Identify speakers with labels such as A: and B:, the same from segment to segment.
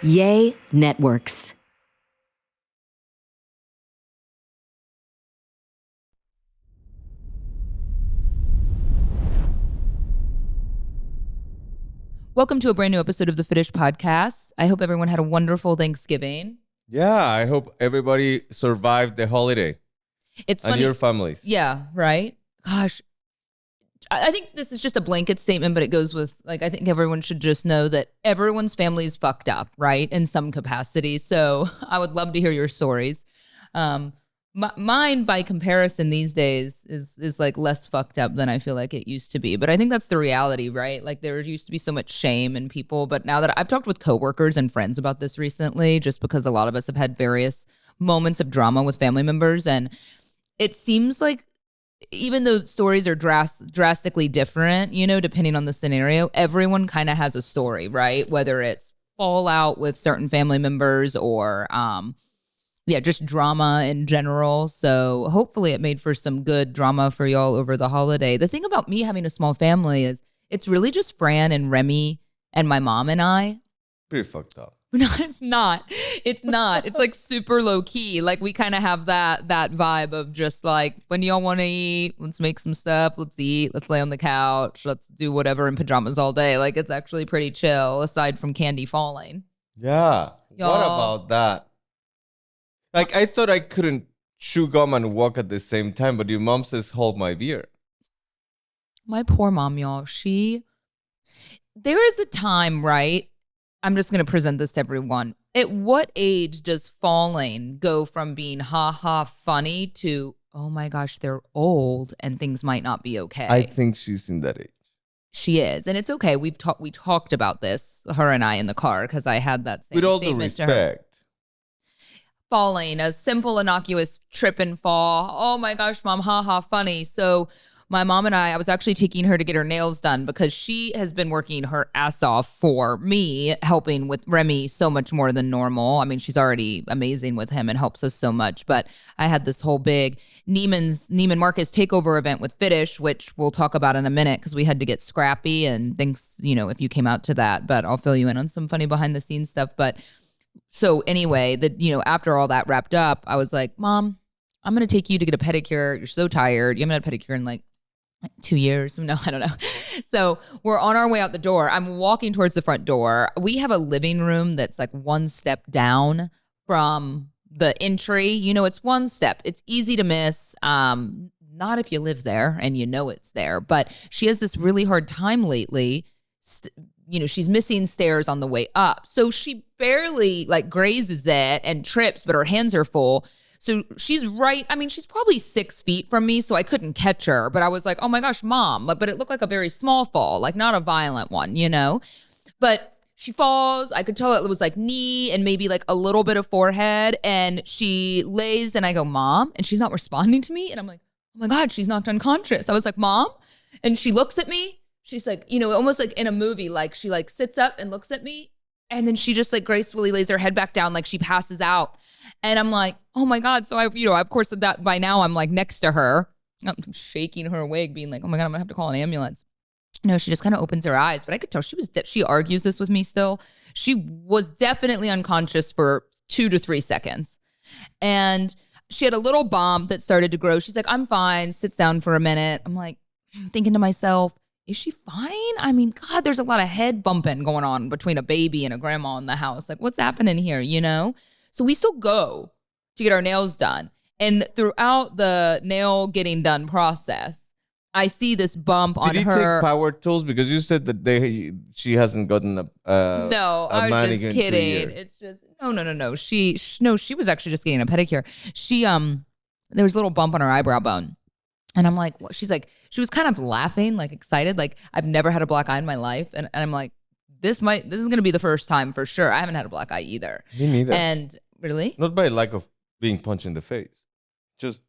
A: Yay Networks.
B: Welcome to a brand new episode of the Fitish podcast. I hope everyone had a wonderful Thanksgiving.
C: Yeah, I hope everybody survived the holiday.
B: It's
C: and
B: funny.
C: Your families.
B: Yeah, right? Gosh, I think this is just a blanket statement, but it goes with, like, I think everyone should just know that everyone's family is fucked up, right? In some capacity. So I would love to hear your stories. Mine, by comparison these days, is like less fucked up than I feel like it used to be. But I think that's the reality, right? Like there used to be so much shame in people. But now that I've talked with coworkers and friends about this recently, just because a lot of us have had various moments of drama with family members. And it seems like even though stories are drastically different, you know, depending on the scenario, everyone kind of has a story, right? Whether it's fallout with certain family members or just drama in general. So hopefully it made for some good drama for y'all over the holiday. The thing about me having a small family is it's really just Fran and Remy and my mom and I.
C: Pretty fucked up.
B: No, it's not. It's not. It's like super low key. Like we kind of have that vibe of just like, when y'all want to eat, let's make some stuff. Let's eat. Let's lay on the couch. Let's do whatever in pajamas all day. Like it's actually pretty chill aside from candy falling.
C: Yeah.
B: Y'all.
C: What about that? Like I thought I couldn't chew gum and walk at the same time, but your mom says hold my beer.
B: My poor mom, y'all. There is a time, right? I'm just going to present this to everyone. At what age does falling go from being ha funny to, oh my gosh, they're old and things might not be okay?
C: I think she's in that age.
B: She is. And it's okay. We talked about this, her and I, in the car, because I had that same
C: With all the
B: statement to her.
C: respect.
B: Falling, a simple, innocuous trip and fall. Oh my gosh, mom, ha funny. So my mom and I was actually taking her to get her nails done because she has been working her ass off for me, helping with Remy so much more than normal. I mean, she's already amazing with him and helps us so much. But I had this whole big Neiman Marcus takeover event with Fitish, which we'll talk about in a minute because we had to get scrappy and things, you know, if you came out to that. But I'll fill you in on some funny behind the scenes stuff. But so anyway, after all that wrapped up, I was like, Mom, I'm going to take you to get a pedicure. You're so tired. You haven't had a pedicure in like 2 years. No, I don't know. So we're on our way out the door. I'm walking towards the front door. We have a living room that's like one step down from the entry. You know, it's one step. It's easy to miss. Not if you live there and you know it's there. But she has this really hard time lately. She's missing stairs on the way up. So she barely like grazes it and trips, but her hands are full. So she's right. I mean, she's probably 6 feet from me, so I couldn't catch her. But I was like, oh my gosh, Mom. But it looked like a very small fall, like not a violent one, you know? But she falls. I could tell it was like knee and maybe like a little bit of forehead. And she lays and I go, Mom. And she's not responding to me. And I'm like, oh my God, she's knocked unconscious. I was like, Mom. And she looks at me. She's like, almost like in a movie, like she like sits up and looks at me. And then she just like gracefully lays her head back down like she passes out. And I'm like, oh my God. So of course that by now I'm like next to her. I'm shaking her awake, being like, oh my God, I'm gonna have to call an ambulance. No, she just kind of opens her eyes, but I could tell she argues this with me still. She was definitely unconscious for 2 to 3 seconds. And she had a little bump that started to grow. She's like, I'm fine, sits down for a minute. I'm like, thinking to myself, is she fine? I mean, God, there's a lot of head bumping going on between a baby and a grandma in the house. Like, what's happening here, you know? So we still go to get our nails done. And throughout the nail getting done process, I see this bump on her.
C: Did you take power tools? Because you said that she hasn't gotten
B: No, I was just kidding. It's just, no. She was actually just getting a pedicure. There was a little bump on her eyebrow bone. And I'm like, what? She's like, she was kind of laughing, like excited. Like, I've never had a black eye in my life. And I'm like, this is going to be the first time for sure. I haven't had a black eye either.
C: Me neither.
B: And really?
C: Not by lack of being punched in the face. Just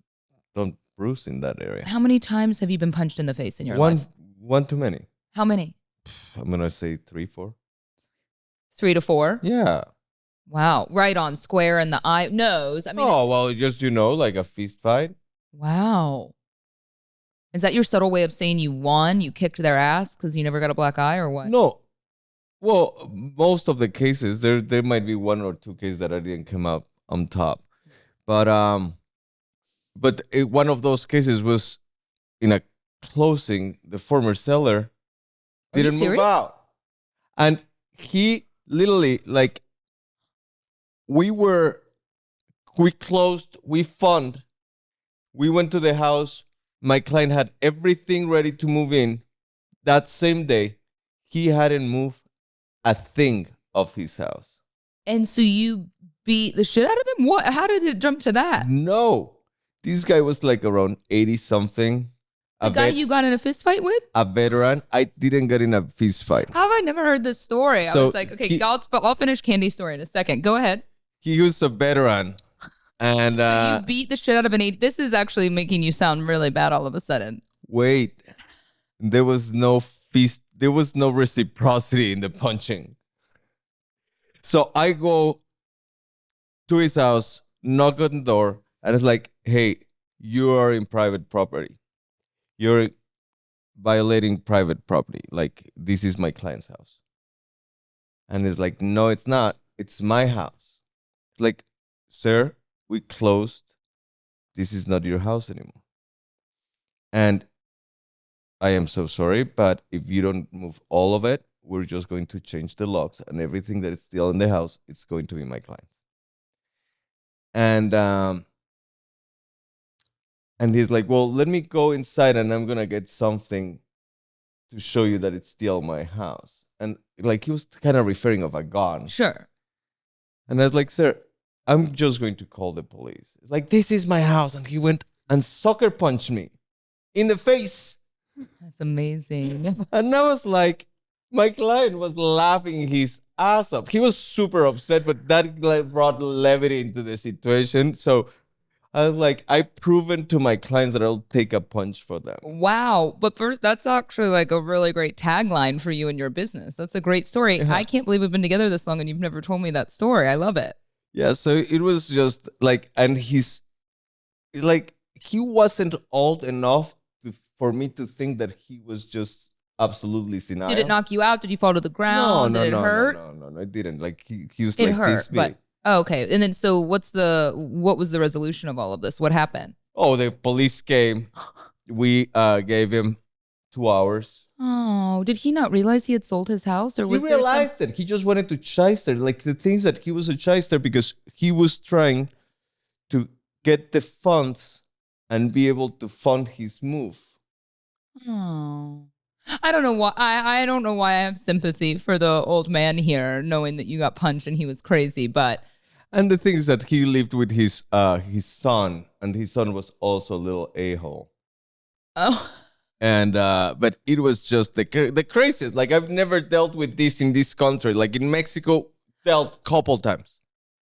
C: don't bruise in that area.
B: How many times have you been punched in the face in your life?
C: One too many.
B: How many?
C: I'm going to say 3, 4.
B: 3 to 4?
C: Yeah.
B: Wow. Right on, square in the eye, nose. I mean.
C: Oh, well, just, like a fist fight.
B: Wow. Is that your subtle way of saying you won? You kicked their ass because you never got a black eye or what?
C: No. Well, most of the cases, there might be one or two cases that I didn't come up on top, but one of those cases was in a closing. The former seller
B: Are you
C: didn't move
B: serious?
C: out, and he literally like we closed, we fund, we went to the house. My client had everything ready to move in. That same day, he hadn't moved a thing of his house.
B: And so you beat the shit out of him? What? How did it jump to that?
C: No. This guy was like around 80 something.
B: The guy you got in a fist fight with?
C: A veteran. I didn't get in a fist fight.
B: How have I never heard this story? I
C: So
B: was like, okay, I'll finish Candy's story in a second. Go ahead.
C: He was a veteran. And
B: You beat the shit out of an 80. This is actually making you sound really bad all of a sudden.
C: wait, there was no fist. There was no reciprocity in the punching. So I go to his house, knock on the door, and it's like, hey, you are in private property. You're violating private property. Like, this is my client's house. And it's like, no, it's not. It's my house. It's like, sir, we closed. This is not your house anymore. And I am so sorry, but if you don't move all of it, we're just going to change the locks, and everything that is still in the house, it's going to be my client's. And he's like, well, let me go inside and I'm gonna get something to show you that it's still my house. And like he was kind of referring of a gun.
B: Sure.
C: And I was like, sir, I'm just going to call the police. It's like, this is my house. And he went and sucker punched me in the face.
B: That's amazing.
C: And I was like, my client was laughing his ass off. He was super upset, but that brought levity into the situation. So I was like, I've proven to my clients that I'll take a punch for them.
B: Wow. But first, that's actually like a really great tagline for you and your business. That's a great story.
C: Yeah.
B: I can't believe we've been together this long and you've never told me that story. I love it.
C: Yeah, so it was just like, and he's like, he wasn't old enough for me to think that he was just absolutely senile.
B: Did it knock you out? Did you fall to the ground? Did it hurt?
C: No, it didn't. Like he was
B: It
C: like
B: hurt,
C: this big.
B: but okay. And then so what was the resolution of all of this? What happened?
C: Oh, the police came. We gave him 2 hours.
B: Oh, did he not realize he had sold his house, or
C: He
B: was
C: realized that he just wanted to shyster. Like the things that he was a shyster because he was trying to get the funds and be able to fund his move.
B: Oh, I don't know why. I don't know why I have sympathy for the old man here, knowing that you got punched and he was crazy. But
C: And the thing is that he lived with his son, and his son was also a little a-hole.
B: oh,
C: And but it was just the craziest. Like I've never dealt with this in this country. Like in Mexico, dealt couple times.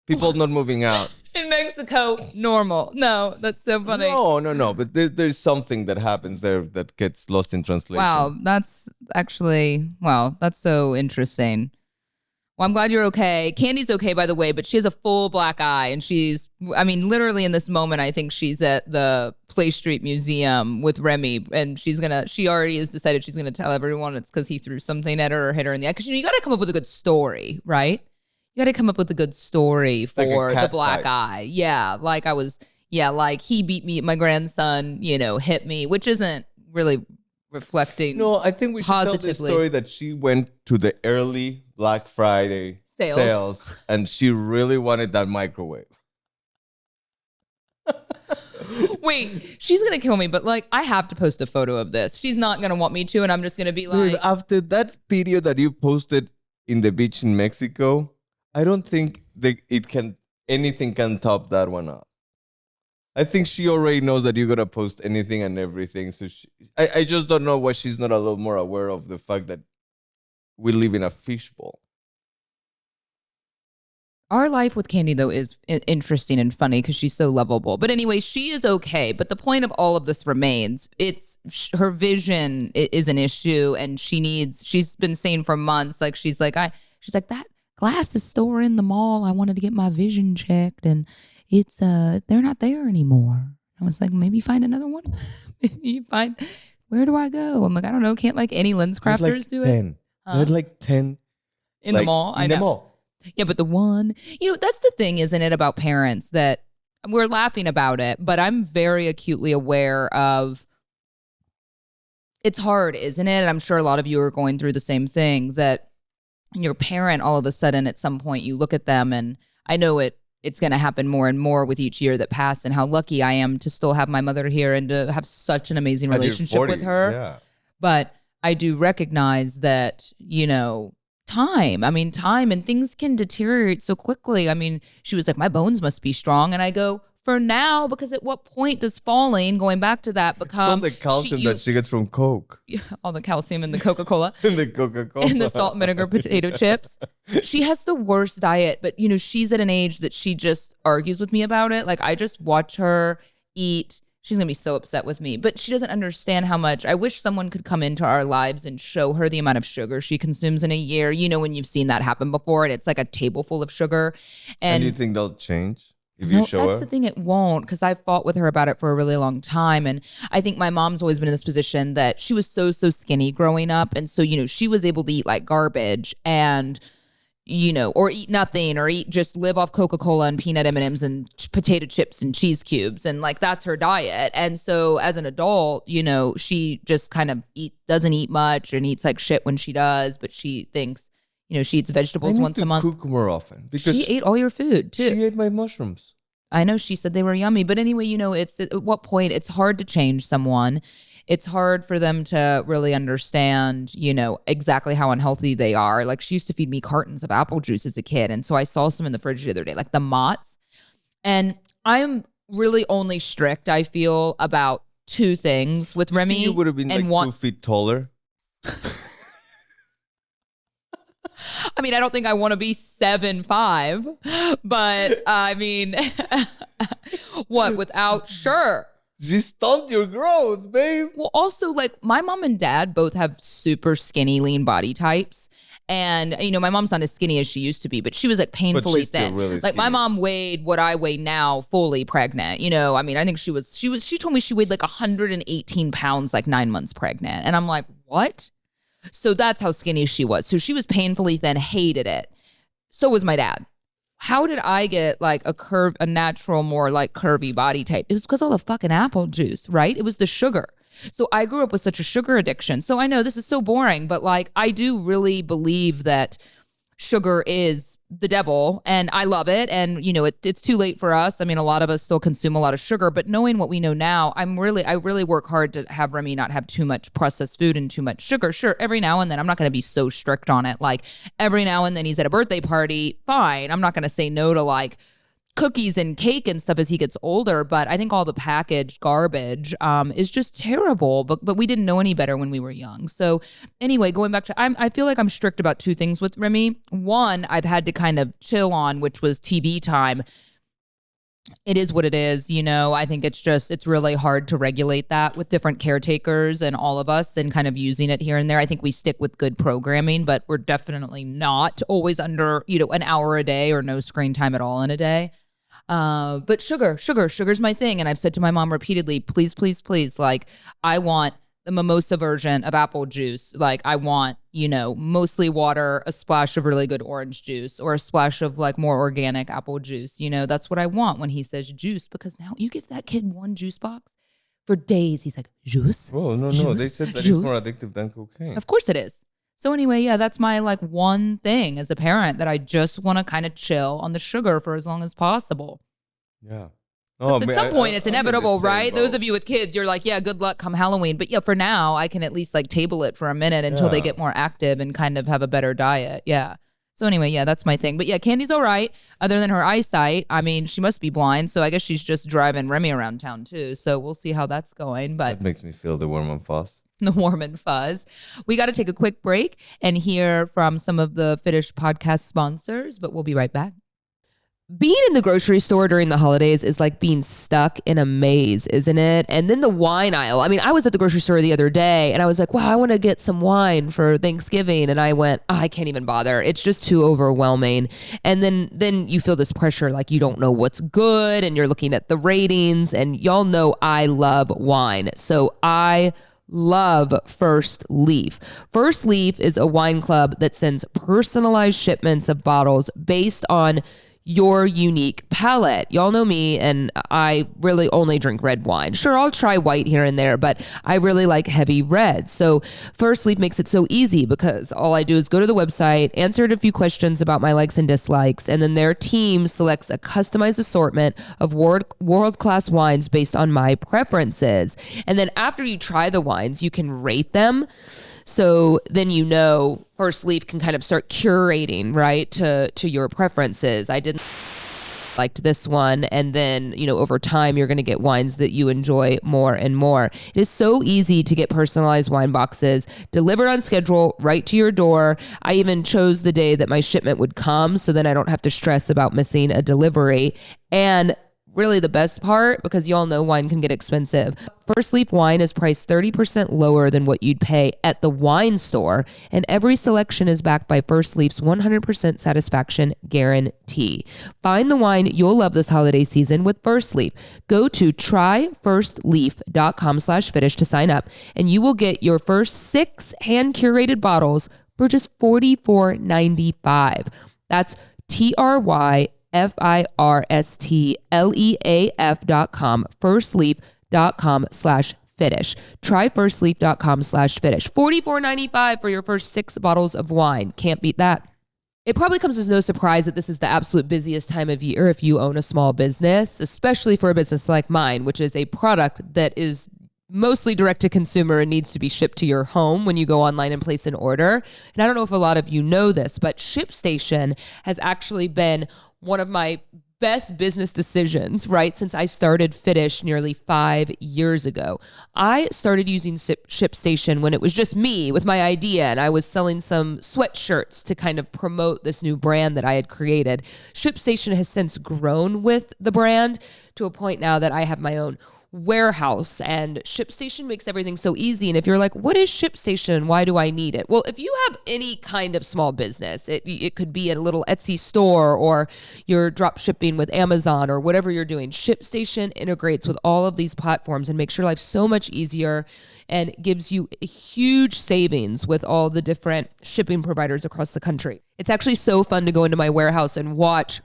C: People not moving out.
B: in Mexico, normal. No, that's so funny.
C: No. But there's something that happens there that gets lost in translation.
B: Wow, that's so interesting. Well, I'm glad you're okay. Candy's okay, by the way, but she has a full black eye. And literally in this moment, I think she's at the Play Street Museum with Remy. And she already has decided she's going to tell everyone it's because he threw something at her or hit her in the eye. Because you got to come up with a good story, right? You got to come up with a good story for the black eye. Yeah, like he beat me, my grandson, hit me, which isn't really reflecting.
C: No, I think we should tell the story that she went to the early Black Friday sales and she really wanted that microwave.
B: Wait, she's going to kill me, but like, I have to post a photo of this. She's not going to want me to, and I'm just going to be like.
C: Dude, after that video that you posted in the beach in Mexico, I don't think anything can top that one up. I think she already knows that you're going to post anything and everything. So I just don't know why she's not a little more aware of the fact that we live in a fishbowl.
B: Our life with Candy, though, is interesting and funny because she's so lovable. But anyway, she is okay. But the point of all of this remains. Her vision is an issue, and she's been saying for months, like, she's like, that glasses store in the mall, I wanted to get my vision checked, and it's they're not there anymore. I was like, maybe find another one. Where do I go? I'm like, I don't know. Can't like any lens crafters do it?
C: There are like 10
B: in the mall.
C: In the mall.
B: Yeah, but the one, that's the thing, isn't it, about parents that we're laughing about it, but I'm very acutely aware of it's hard, isn't it? And I'm sure a lot of you are going through the same thing, that your parent, all of a sudden at some point you look at them, and I know it's going to happen more and more with each year that passed, and how lucky I am to still have my mother here and to have such an amazing relationship with her.
C: Yeah.
B: But I do recognize that, time and things can deteriorate so quickly. I mean, she was like, my bones must be strong. And I go, for now, because at what point does falling, going back to that, become
C: all the calcium that she gets from Coke.
B: All the calcium in the Coca-Cola.
C: And the Coca-Cola.
B: And the salt and vinegar potato chips. She has the worst diet, but she's at an age that she just argues with me about it. Like, I just watch her eat. She's going to be so upset with me, but she doesn't understand how much. I wish someone could come into our lives and show her the amount of sugar she consumes in a year. When you've seen that happen before, and it's like a table full of sugar.
C: And you think they'll change if you show her?
B: That's the thing, it won't, because I fought with her about it for a really long time. And I think my mom's always been in this position that she was so skinny growing up. And so, she was able to eat like garbage and or eat nothing, or just live off Coca-Cola and peanut M&Ms and potato chips and cheese cubes. And like, that's her diet. And so as an adult, she just kind of doesn't eat much and eats like shit when she does, but she thinks, she eats vegetables once a month.
C: Cook more often, because
B: she ate all your food too.
C: She ate my mushrooms.
B: I know, she said they were yummy, but anyway, it's at what point it's hard to change someone. It's hard for them to really understand, exactly how unhealthy they are. Like, she used to feed me cartons of apple juice as a kid. And so I saw some in the fridge the other day, like the Mott's. And I'm really only strict, I feel, about two things with Remy.
C: You would have been 2 feet taller.
B: I mean, I don't think I want to be 7'5", but I mean, sure.
C: She stunted your growth, babe.
B: Well, also, like, my mom and dad both have super skinny, lean body types. And, my mom's not as skinny as she used to be, but she was like painfully thin.
C: Really
B: like, my mom weighed what I weigh now, fully pregnant. I mean, I think she told me she weighed like 118 pounds, like 9 months pregnant. And I'm like, what? So that's how skinny she was. So she was painfully thin, hated it. So was my dad. How did I get like a natural, more like curvy body type? It was because all the fucking apple juice, right? It was the sugar. So I grew up with such a sugar addiction. So I know this is so boring, but like, I do really believe that sugar is the devil, and I love it. And it's too late for us. I mean, a lot of us still consume a lot of sugar, but knowing what we know now, I really work hard to have Remy not have too much processed food and too much sugar. Sure, every now and then, I'm not going to be so strict on it. Like, every now and then he's at a birthday party, fine. I'm not going to say no to like cookies and cake and stuff as he gets older, but I think all the packaged garbage is just terrible. But we didn't know any better when we were young. So anyway, going back to, I feel like I'm strict about two things with Remy. One, I've had to kind of chill on, which was TV time. It is what it is, I think it's really hard to regulate that with different caretakers and all of us, and kind of using it here and there. I think we stick with good programming, but we're definitely not always under, an hour a day or no screen time at all in a day. But sugar's my thing. And I've said to my mom repeatedly, please, please, please, like, I want the mimosa version of apple juice. Like, I want, mostly water, a splash of really good orange juice, or a splash of like more organic apple juice. That's what I want when he says juice, because now you give that kid one juice box for days. He's like, juice?
C: Oh, no. They said that it's more addictive than cocaine.
B: Of course it is. So anyway, yeah, that's my like one thing as a parent, that I just want to kind of chill on the sugar for as long as possible.
C: Yeah.
B: At some point, it's inevitable, right? Those of you with kids, you're like, yeah, good luck come Halloween. But yeah, for now, I can at least like table it for a minute until they get more active and kind of have a better diet. Yeah. So anyway, yeah, that's my thing. But yeah, Candy's all right. Other than her eyesight, I mean, she must be blind. So I guess she's just driving Remy around town too. So we'll see how that's going. But
C: that makes me feel the warm and fuzz.
B: The warm and fuzz. We got to take a quick break and hear from some of the Fitish podcast sponsors, but we'll be right back. Being in the grocery store during the holidays is like being stuck in a maze, isn't it? And then the wine aisle. I mean, I was at the grocery store the other day and I was like, wow, I want to get some wine for Thanksgiving. And I went, I can't even bother. It's just too overwhelming. And then you feel this pressure, like you don't know what's good and you're looking at the ratings, and y'all know I love wine. So I love First Leaf. First Leaf is a wine club that sends personalized shipments of bottles based on your unique palate. Y'all know me, and I really only drink red wine. Sure, I'll try white here and there, but I really like heavy red. So First Leaf makes it so easy because all I do is go to the website, answer a few questions about my likes and dislikes, and then their team selects a customized assortment of world-class wines based on my preferences. And then after you try the wines, you can rate them. So then First Leaf can kind of start curating, right, to your preferences. I didn't liked this one, and then over time you're going to get wines that you enjoy more and more. It is so easy to get personalized wine boxes delivered on schedule right to your door. I even chose the day that my shipment would come, so then I don't have to stress about missing a delivery. And really the best part, because y'all know wine can get expensive, First Leaf wine is priced 30% lower than what you'd pay at the wine store, and every selection is backed by First Leaf's 100% satisfaction guarantee. Find the wine you'll love this holiday season with First Leaf. Go to tryfirstleaf.com/Fitish to sign up, and you will get your first 6 hand-curated bottles for just $44.95. That's tryfirstleaf.com, firstleaf.com/Fitish. Try firstleaf.com/Fitish. $44.95 for your first 6 bottles of wine. Can't beat that. It probably comes as no surprise that this is the absolute busiest time of year if you own a small business, especially for a business like mine, which is a product that is mostly direct to consumer and needs to be shipped to your home when you go online and place an order. And I don't know if a lot of you know this, but ShipStation has actually been one of my best business decisions, right? Since I started Fitish nearly 5 years ago. I started using ShipStation when it was just me with my idea, and I was selling some sweatshirts to kind of promote this new brand that I had created. ShipStation has since grown with the brand to a point now that I have my own warehouse, and ShipStation makes everything so easy. And if you're like, what is ShipStation? Why do I need it? Well, if you have any kind of small business, it could be a little Etsy store, or you're drop shipping with Amazon, or whatever you're doing, ShipStation integrates with all of these platforms and makes your life so much easier and gives you a huge savings with all the different shipping providers across the country. It's actually so fun to go into my warehouse and watch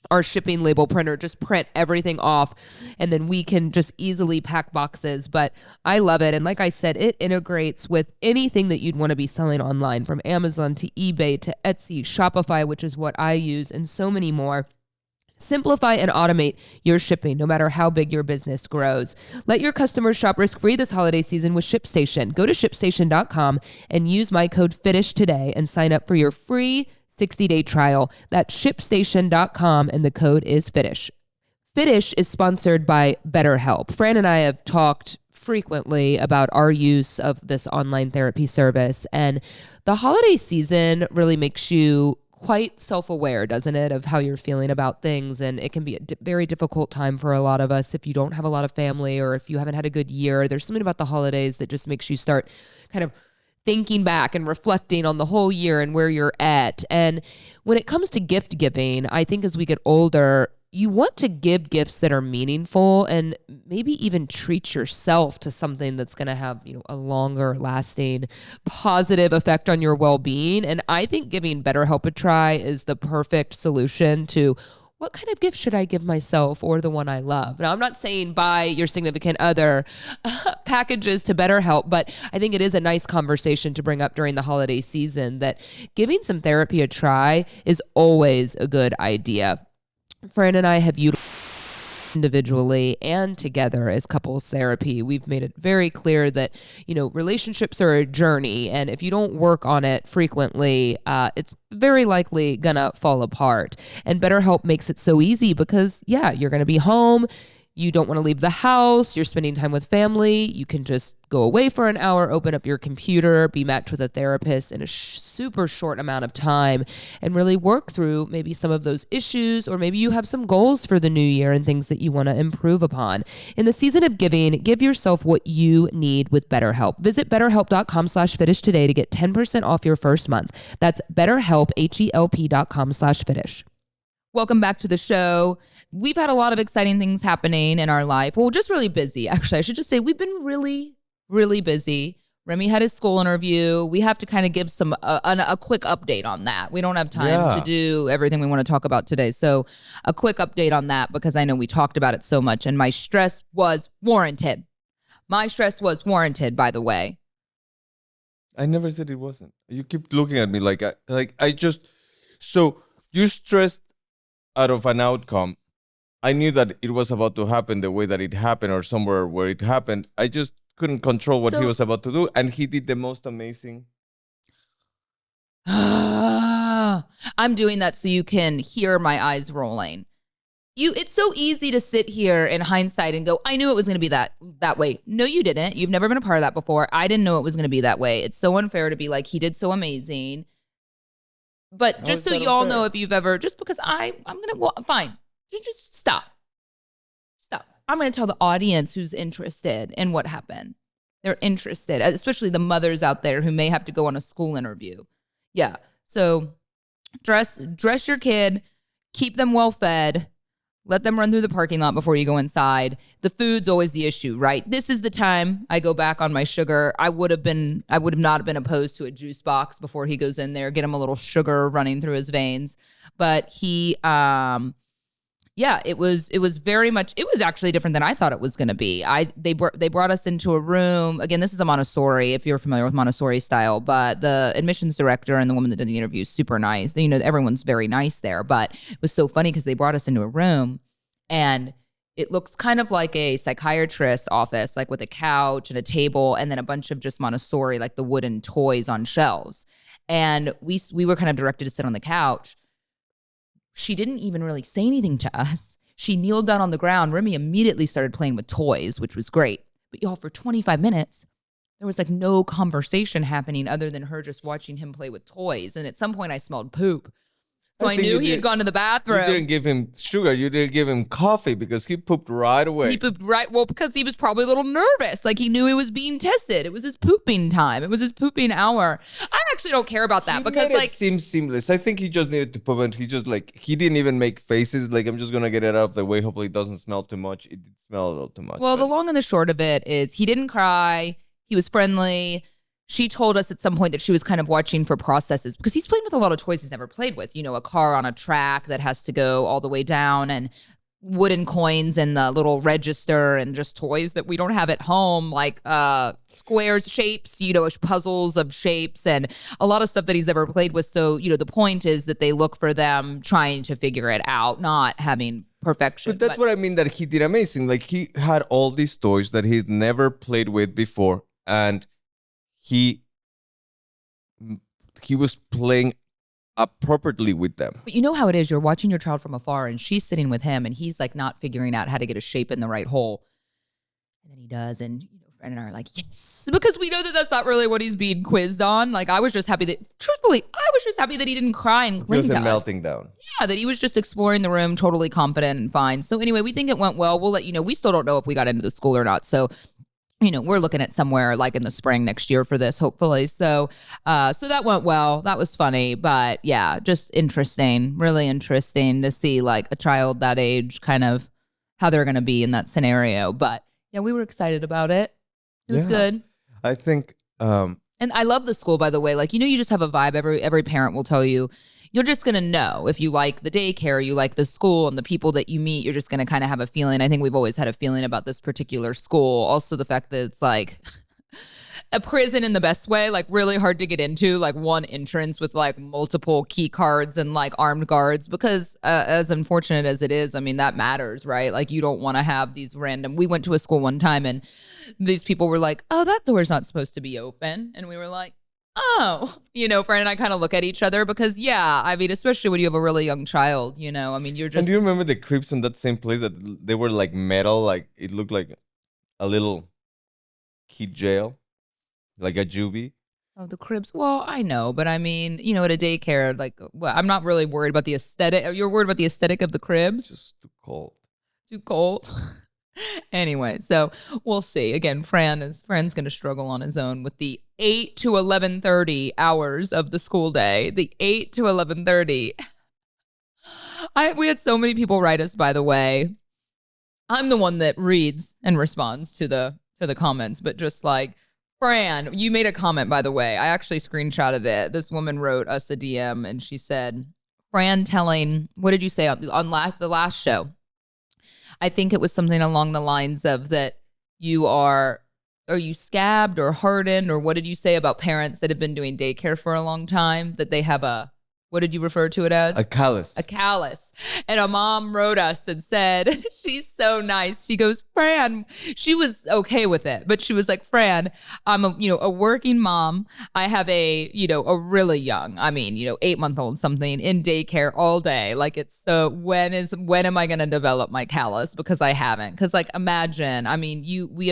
B: our shipping label printer just print everything off, and then we can just easily pack boxes. But I love it. And like I said, it integrates with anything that you'd want to be selling online, from Amazon to eBay to Etsy, Shopify, which is what I use, and so many more. Simplify and automate your shipping, no matter how big your business grows. Let your customers shop risk-free this holiday season with ShipStation. Go to ShipStation.com and use my code FITISH today and sign up for your free 60-day trial. That's ShipStation.com, and the code is FITISH. Fitish is sponsored by BetterHelp. Fran and I have talked frequently about our use of this online therapy service, and the holiday season really makes you quite self-aware, doesn't it, of how you're feeling about things. And it can be a very difficult time for a lot of us if you don't have a lot of family, or if you haven't had a good year. There's something about the holidays that just makes you start kind of thinking back and reflecting on the whole year and where you're at. And when it comes to gift giving, I think as we get older, you want to give gifts that are meaningful, and maybe even treat yourself to something that's going to have, a longer lasting positive effect on your well-being. And I think giving BetterHelp a try is the perfect solution to what kind of gift should I give myself or the one I love. Now, I'm not saying buy your significant other packages to BetterHelp, but I think it is a nice conversation to bring up during the holiday season that giving some therapy a try is always a good idea. Fran and I have utilized individually and together as couples therapy. We've made it very clear that, relationships are a journey, and if you don't work on it frequently, it's very likely gonna fall apart. And BetterHelp makes it so easy because, you're gonna be home. You don't want to leave the house. You're spending time with family. You can just go away for an hour, open up your computer, be matched with a therapist in a super short amount of time, and really work through maybe some of those issues, or maybe you have some goals for the new year and things that you want to improve upon. In the season of giving, give yourself what you need with BetterHelp. Visit BetterHelp.com/Fitish today to get 10% off your first month. That's BetterHelp, HELP.com/Fitish. Welcome back to the show. We've had a lot of exciting things happening in our life. Well, just really busy, actually. I should just say we've been really really busy. Remy had his school interview. We have to kind of give a quick update on that. We don't have time to do everything we want to talk about today. So a quick update on that because I know we talked about it so much and my stress was warranted. My stress was warranted, by the way.
C: I never said it wasn't. You keep looking at me like I just. So you stressed out of an outcome. I knew that it was about to happen the way that it happened or somewhere where it happened. I just couldn't control what he was about to do. And he did the most amazing.
B: I'm doing that so you can hear my eyes rolling. It's so easy to sit here in hindsight and go, I knew it was going to be that way. No, you didn't. You've never been a part of that before. I didn't know it was going to be that way. It's so unfair to be like, he did so amazing. But just so y'all know, if you've ever, just because I'm going to, fine. Just stop. I'm going to tell the audience who's interested in what happened. They're interested, especially the mothers out there who may have to go on a school interview. Yeah. So dress your kid, keep them well fed, let them run through the parking lot before you go inside. The food's always the issue, right? This is the time I go back on my sugar. I would have not been opposed to a juice box before he goes in there, get him a little sugar running through his veins. But he, it was very much, it was actually different than I thought it was going to be. They brought us into a room. Again, this is a Montessori, if you're familiar with Montessori style, but the admissions director and the woman that did the interview is super nice. You know, everyone's very nice there, but it was so funny because they brought us into a room and it looks kind of like a psychiatrist's office, like with a couch and a table and then a bunch of just Montessori, like the wooden toys on shelves. And we were kind of directed to sit on the couch. She didn't even really say anything to us. She kneeled down on the ground. Remy immediately started playing with toys, which was great. But y'all, for 25 minutes, there was like no conversation happening other than her just watching him play with toys. And at some point I smelled poop. So I knew he had gone to the bathroom.
C: You didn't give him sugar. You didn't give him coffee because he pooped right away.
B: He pooped well, because he was probably a little nervous. Like he knew he was being tested. It was his pooping time. It was his pooping hour. I actually don't care about that because like. It
C: seems seamless. I think he just needed to poop and he didn't even make faces. Like, I'm just going to get it out of the way. Hopefully it doesn't smell too much. It did smell a little too much.
B: Well, the long and the short of it is he didn't cry. He was friendly. She told us at some point that she was kind of watching for processes because he's playing with a lot of toys he's never played with. You know, a car on a track that has to go all the way down and wooden coins and the little register and just toys that we don't have at home, like squares, shapes, you know, puzzles of shapes and a lot of stuff that he's never played with. So, you know, the point is that they look for them trying to figure it out, not having perfection.
C: But that's what I mean that he did amazing. Like he had all these toys that he'd never played with before and he was playing appropriately with them.
B: But you know how it is. You're watching your child from afar and she's sitting with him and he's like not figuring out how to get a shape in the right hole. And then he does. And you know, Fran and I are like, yes, because we know that that's not really what he's being quizzed on. Like I was just happy that he didn't cry and cling to us.
C: Melting down.
B: Yeah, that he was just exploring the room, totally confident and fine. So anyway, we think it went well. We'll let you know. We still don't know if we got into the school or not. So you know, we're looking at somewhere like in the spring next year for this, hopefully. So that went well. That was funny. But yeah, just interesting, really interesting to see like a child that age kind of how they're going to be in that scenario. But yeah, we were excited about it. It was good.
C: I think.
B: And I love the school, by the way. Like, you know, you just have a vibe. Every parent will tell you. You're just going to know if you like the daycare, you like the school and the people that you meet, you're just going to kind of have a feeling. I think we've always had a feeling about this particular school. Also the fact that it's like a prison in the best way, like really hard to get into, like one entrance with like multiple key cards and like armed guards because as unfortunate as it is, I mean, that matters, right? Like you don't want to have these random, we went to a school one time and these people were like, oh, that door's not supposed to be open. And we were like, oh, you know, Fran and I kind of look at each other because, yeah, I mean, especially when you have a really young child, you know, I mean, you're just.
C: And do you remember the cribs in that same place that they were like metal, like it looked like a little kid jail, like a juvie?
B: Oh, the cribs. Well, I know, but I mean, you know, at a daycare, like, well, I'm not really worried about the aesthetic. You're worried about the aesthetic of the cribs?
C: It's just too cold.
B: Too cold? Anyway, so we'll see. Again, Fran's going to struggle on his own with the 8 to 11:30 hours of the school day. The 8 to 11:30. We had so many people write us, by the way. I'm the one that reads and responds to the to the comments, but just like, Fran, you made a comment, by the way. I actually screenshotted it. This woman wrote us a DM and she said, Fran telling, what did you say on the last show? I think it was something along the lines of that are you scabbed or hardened, or what did you say about parents that have been doing daycare for a long time, that they have what did you refer to it as?
C: A callus.
B: A callus. And a mom wrote us and said, she's so nice. She goes, Fran, she was okay with it, but she was like, Fran, I'm a working mom. I have a really young, 8-month-old something in daycare all day. Like, it's so when am I going to develop my callus? Because I haven't. Because like, imagine, we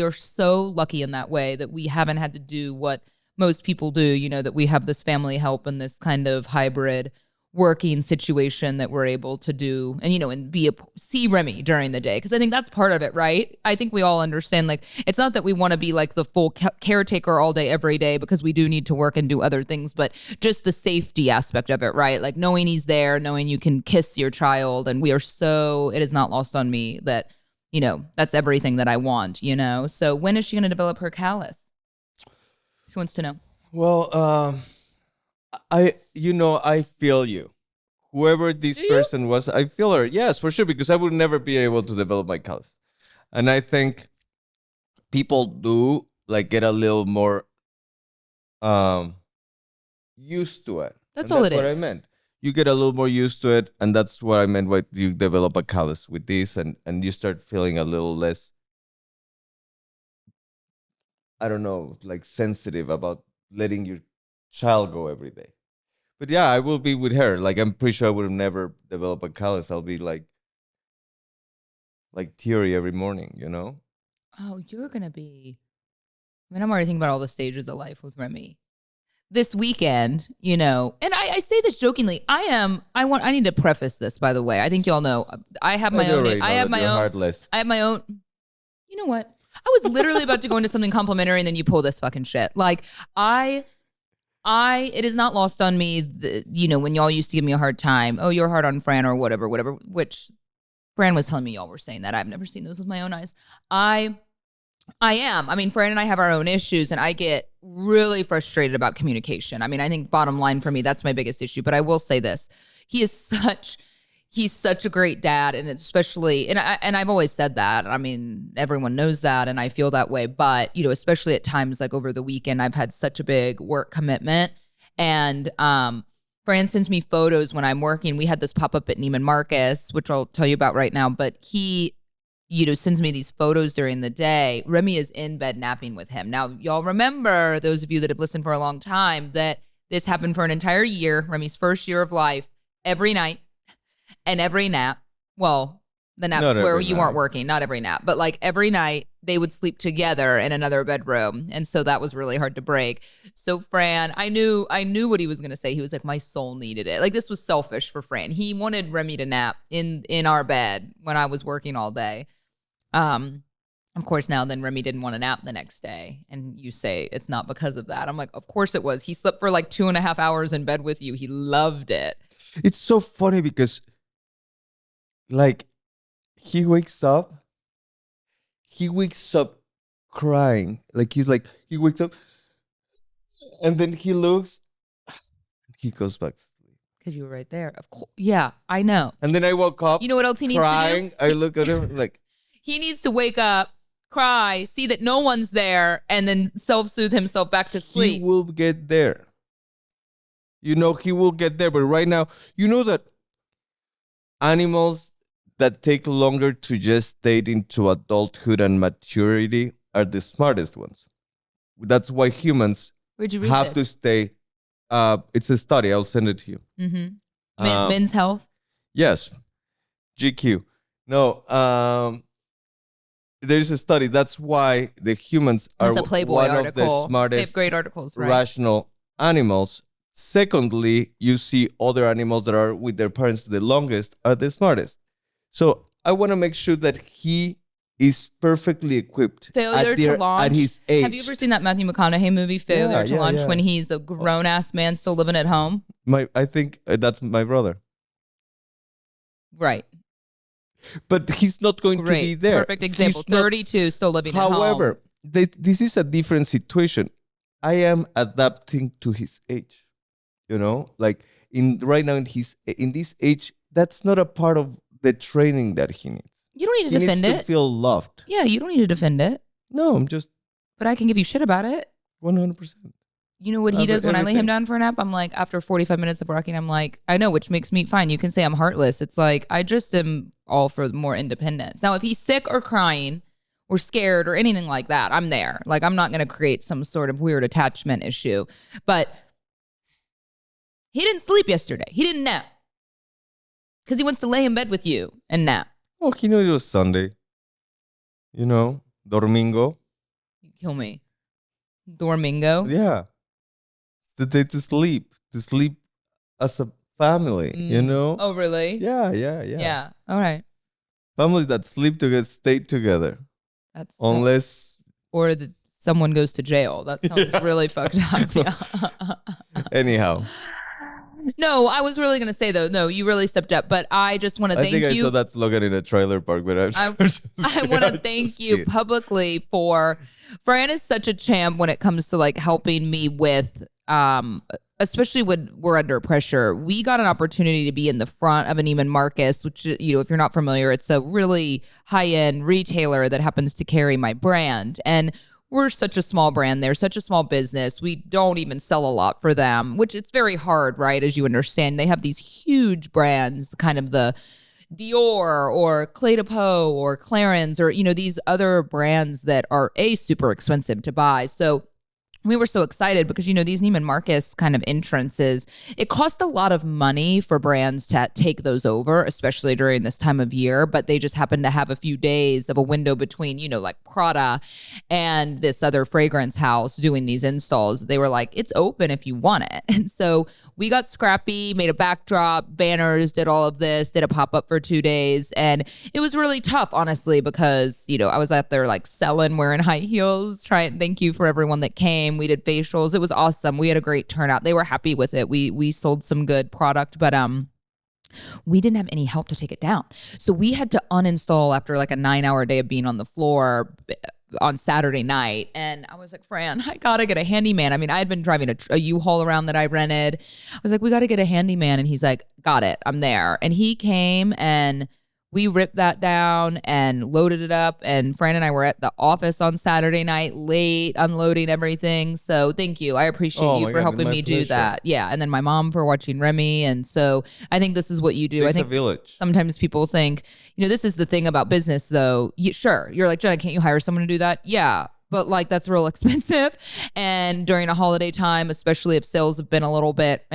B: are so lucky in that way that we haven't had to do what most people do, that we have this family help and this kind of hybrid working situation that we're able to do and see Remy during the day. Because I think that's part of it, right? I think we all understand, like, it's not that we want to be like the full caretaker all day, every day, because we do need to work and do other things, but just the safety aspect of it, right? Like knowing he's there, knowing you can kiss your child. And it is not lost on me that, that's everything that I want, So when is she going to develop her callus? She wants to know.
C: Well, I feel you. Whoever this person was, I feel her. Yes, for sure, because I would never be able to develop my callus. And I think people do like get a little more used to it.
B: That's all it is.
C: What I meant. You get a little more used to it, and that's what I meant when you develop a callus with this, and you start feeling a little less, I don't know, like sensitive about letting your child go every day. But yeah, I will be with her. Like, I'm pretty sure I would have never developed a callus. I'll be like teary every morning,
B: Oh, you're going to be, I'm already thinking about all the stages of life with Remy. This weekend, and I say this jokingly, I need to preface this, by the way. I think y'all know, I have my own, I have my own, you know what? I was literally about to go into something complimentary and then you pull this fucking shit. Like, it is not lost on me that, when y'all used to give me a hard time, oh, you're hard on Fran or whatever, which Fran was telling me y'all were saying that. I've never seen those with my own eyes. I am. Fran and I have our own issues and I get really frustrated about communication. I think bottom line for me, that's my biggest issue. But I will say this. He's such a great dad, and especially, and I've always said that. Everyone knows that, and I feel that way. But especially at times like over the weekend, I've had such a big work commitment, and Fran sends me photos when I'm working. We had this pop up at Neiman Marcus, which I'll tell you about right now. But he, sends me these photos during the day. Remy is in bed napping with him. Now, y'all remember, those of you that have listened for a long time, that this happened for an entire year. Remy's first year of life, every night. And every nap, well, the naps where you weren't working, not every nap, but like every night they would sleep together in another bedroom. And so that was really hard to break. So Fran, I knew what he was going to say. He was like, my soul needed it. Like, this was selfish for Fran. He wanted Remy to nap in our bed when I was working all day. Of course, now then Remy didn't want to nap the next day. And you say it's not because of that. I'm like, of course it was. He slept for like 2.5 hours in bed with you. He loved it.
C: It's so funny because like he wakes up crying. Like he wakes up and then he looks, he goes back to sleep.
B: Because you were right there. Of course. Yeah, I know.
C: And then I woke up.
B: You know what else he needs
C: crying.
B: to do?
C: I look at him like.
B: He needs to wake up, cry, see that no one's there, and then self-soothe himself back to sleep.
C: He will get there. He will get there. But right now, that animals that take longer to gestate into adulthood and maturity are the smartest ones. That's why humans have to stay. It's a study. I'll send it to you.
B: Mm-hmm. Men's Health?
C: Yes. GQ. No. There's a study. That's why the humans are one of the smartest,
B: great articles, right?
C: Rational animals. Secondly, you see other animals that are with their parents the longest are the smartest. So I want to make sure that he is perfectly equipped
B: to launch
C: at his age.
B: Have you ever seen that Matthew McConaughey movie, Failure to Launch, when he's a grown-ass man still living at home?
C: I think that's my brother.
B: Right.
C: But he's not going to be there.
B: Perfect example.
C: He's not-
B: 32, still living at home.
C: However, this is a different situation. I am adapting to his age. You know, like right now in this age, that's not a part of the training that he needs.
B: You don't need to
C: He
B: defend
C: needs
B: it.
C: to feel loved.
B: Yeah, you don't need to defend it.
C: No, I'm just
B: But I can give you shit about it.
C: 100%.
B: You know what he does when I lay him down for a nap? I'm like, after 45 minutes of rocking, I'm like, I know, which makes me fine. You can say I'm heartless. It's like, I just am all for more independence. Now, if he's sick or crying or scared or anything like that, I'm there. Like, I'm not going to create some sort of weird attachment issue. But he didn't sleep yesterday. He didn't nap. Because he wants to lay in bed with you and nap.
C: Oh, he knew it was Sunday. You know, Domingo.
B: You kill me. Domingo?
C: Yeah. It's the day to sleep as a family, you know?
B: Oh, really?
C: Yeah.
B: Yeah. All right.
C: Families that sleep together stay together.
B: That's
C: Unless...
B: Or someone goes to jail. That sounds really fucked up. Yeah.
C: Anyhow.
B: No, I was really going to say, though, no, you really stepped up. But I just want to thank you.
C: I saw that slogan in a trailer park, but
B: I want to thank you publicly for... Fran is such a champ when it comes to like helping me with, especially when we're under pressure. We got an opportunity to be in the front of an Neiman Marcus, which, you know, if you're not familiar, it's a really high-end retailer that happens to carry my brand. And we're such a small brand. They're such a small business. We don't even sell a lot for them, which it's very hard, right? As you understand, they have these huge brands, kind of the Dior or Clé de Peau or Clarins or, you know, these other brands that are super expensive to buy. So we were so excited because, you know, these Neiman Marcus kind of entrances, it cost a lot of money for brands to take those over, especially during this time of year. But they just happened to have a few days of a window between, you know, like Prada and this other fragrance house doing these installs. They were like, it's open if you want it. And so we got scrappy, made a backdrop, banners, did all of this, did a pop-up for 2 days. And it was really tough, honestly, because, you know, I was out there like selling, wearing high heels, thank you for everyone that came. We did facials. It was awesome. We had a great turnout. They were happy with it. We sold some good product, but we didn't have any help to take it down. So we had to uninstall after like a 9-hour day of being on the floor on Saturday night. And I was like, Fran, I gotta get a handyman. I mean, I had been driving a U-Haul around that I rented. I was like, we gotta get a handyman. And he's like, got it, I'm there. And he came and we ripped that down and loaded it up. And Fran and I were at the office on Saturday night, late, unloading everything. So thank you. I appreciate you for helping me do that. Yeah. And then my mom for watching Remy. And so I think this is what you do.
C: It's
B: I think
C: a village.
B: Sometimes people think, you know, this is the thing about business though. Sure. You're like, Jenna, can't you hire someone to do that? Yeah. But like that's real expensive. And during a holiday time, especially if sales have been a little bit,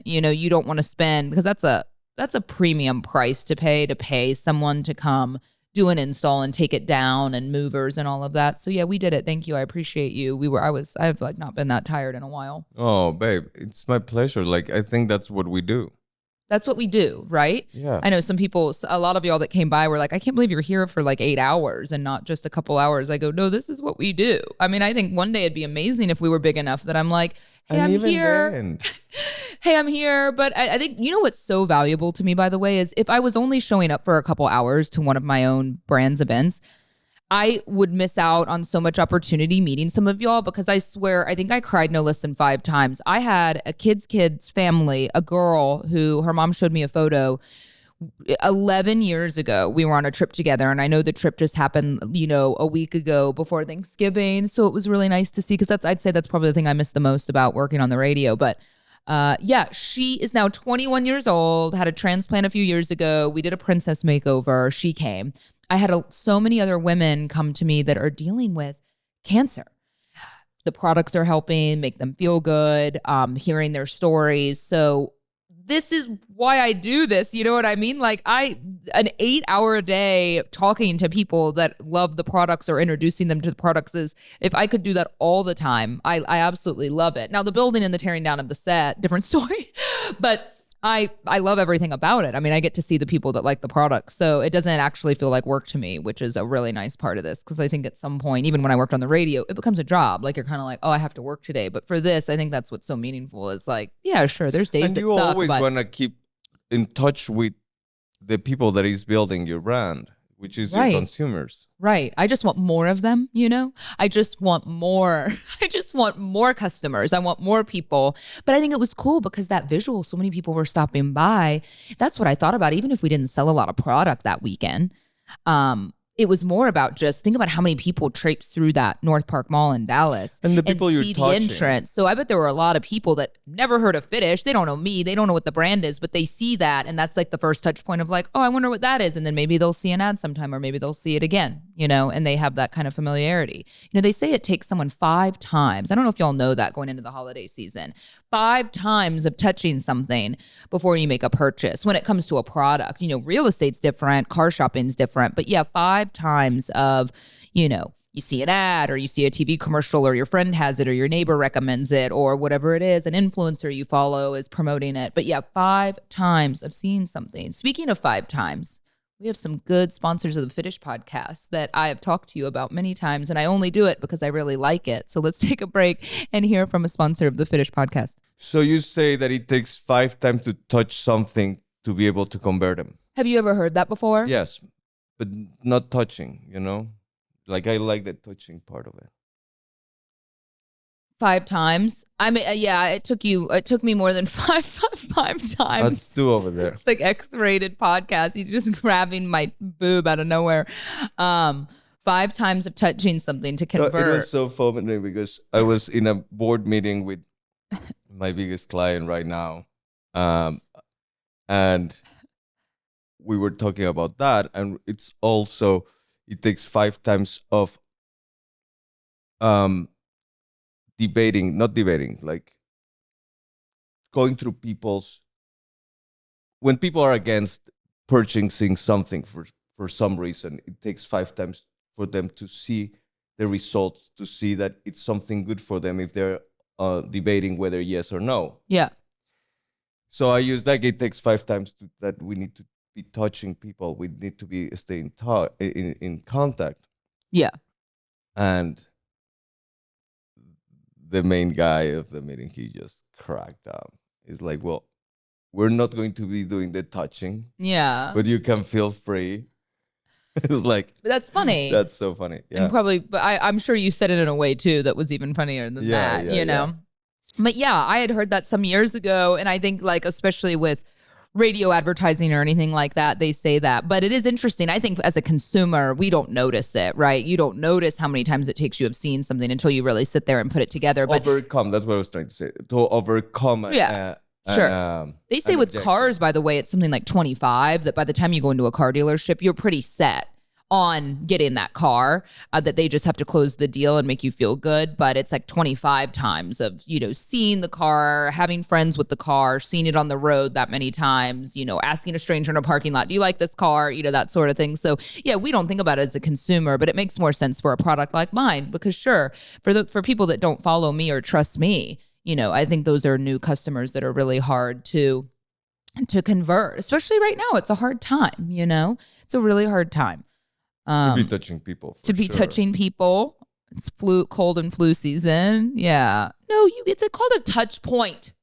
B: you know, you don't want to spend because that's a premium price to pay someone to come do an install and take it down and movers and all of that. So yeah, we did it. Thank you. I appreciate you. I've like not been that tired in a while.
C: Oh, babe, it's my pleasure. Like, I think that's what we do.
B: That's what we do, right?
C: Yeah.
B: I know a lot of y'all that came by were like, I can't believe you're here for like 8 hours and not just a couple hours. I go, no, this is what we do. I mean, I think one day it'd be amazing if we were big enough that I'm like, hey, I'm here. Hey, I'm here. But I think, you know what's so valuable to me, by the way, is if I was only showing up for a couple hours to one of my own brand's events, I would miss out on so much opportunity meeting some of y'all because I swear, I think I cried no less than 5 times. I had a kid's family, a girl who her mom showed me a photo 11 years ago. We were on a trip together, and I know the trip just happened, you know, a week ago before Thanksgiving. So it was really nice to see because I'd say that's probably the thing I miss the most about working on the radio. But yeah, she is now 21 years old, had a transplant a few years ago. We did a princess makeover. She came. I had so many other women come to me that are dealing with cancer. The products are helping make them feel good, hearing their stories. So this is why I do this. You know what I mean? Like an 8-hour day talking to people that love the products or introducing them to the products is, if I could do that all the time, I absolutely love it. Now the building and the tearing down of the set, different story, but I love everything about it. I mean, I get to see the people that like the product. So it doesn't actually feel like work to me, which is a really nice part of this. Because I think at some point, even when I worked on the radio, it becomes a job. Like you're kind of like, oh, I have to work today. But for this, I think that's what's so meaningful is like, yeah, sure, there's days
C: and
B: that
C: you
B: suck.
C: always want to keep in touch with the people that is building your brand, which is
B: Right.
C: your consumers.
B: Right. I just want more of them, I just want more. I just want more customers. I want more people. But I think it was cool because that visual, so many people were stopping by. That's what I thought about, even if we didn't sell a lot of product that weekend. It was more about just think about how many people traipse through that North Park Mall in Dallas
C: And the people you're
B: see the
C: touching.
B: entrance. So I bet there were a lot of people that never heard of Fitish. They don't know me. They don't know what the brand is, but they see that. And that's like the first touch point of like, oh, I wonder what that is. And then maybe they'll see an ad sometime, or maybe they'll see it again, and they have that kind of familiarity. They say it takes someone 5 times. I don't know if y'all know that going into the holiday season, 5 times of touching something before you make a purchase when it comes to a product. Real estate's different, car shopping's different, but yeah, 5 times of, you see an ad or you see a TV commercial or your friend has it or your neighbor recommends it or whatever it is, an influencer you follow is promoting it. But yeah, 5 times of seeing something. Speaking of 5 times, we have some good sponsors of the Fitish podcast that I have talked to you about many times, and I only do it because I really like it. So let's take a break and hear from a sponsor of the Fitish podcast.
C: So you say that it takes 5 times to touch something to be able to convert them.
B: Have you ever heard that before?
C: Yes, but not touching, Like I like the touching part of it.
B: 5 times. I mean, yeah, it took me more than five times.
C: That's 2 over there.
B: It's like X-rated podcast. You're just grabbing my boob out of nowhere. 5 times of touching something to convert.
C: It was so funny because I was in a board meeting with my biggest client right now. And we were talking about that. And it's also, it takes 5 times of like going through when people are against purchasing something for some reason, it takes 5 times for them to see the results, to see that it's something good for them if they're debating whether yes or no.
B: Yeah.
C: So I use that. It takes 5 times that we need to be touching people. We need to be staying in contact.
B: Yeah.
C: And the main guy of the meeting, he just cracked up. He's like, well, we're not going to be doing the touching.
B: Yeah.
C: But you can feel free. It's like,
B: but that's funny.
C: That's so funny. Yeah.
B: And probably, but I'm sure you said it in a way too that was even funnier than that,
C: Yeah.
B: But yeah, I had heard that some years ago. And I think like, especially with radio advertising or anything like that, they say that. But it is interesting. I think as a consumer, we don't notice it, right? You don't notice how many times it takes you of seeing something until you really sit there and put it together. But
C: overcome, that's what I was trying to say. To overcome.
B: Sure. They say with cars, by the way, it's something like 25, that by the time you go into a car dealership, you're pretty set on getting that car, that they just have to close the deal and make you feel good. But it's like 25 times of, seeing the car, having friends with the car, seeing it on the road that many times, asking a stranger in a parking lot, do you like this car? That sort of thing. So yeah, we don't think about it as a consumer, but it makes more sense for a product like mine because sure, for people that don't follow me or trust me, I think those are new customers that are really hard to convert, especially right now. It's a hard time, it's a really hard time.
C: To be touching people.
B: Touching people. It's cold and flu season. Yeah. No, it's called a touch point.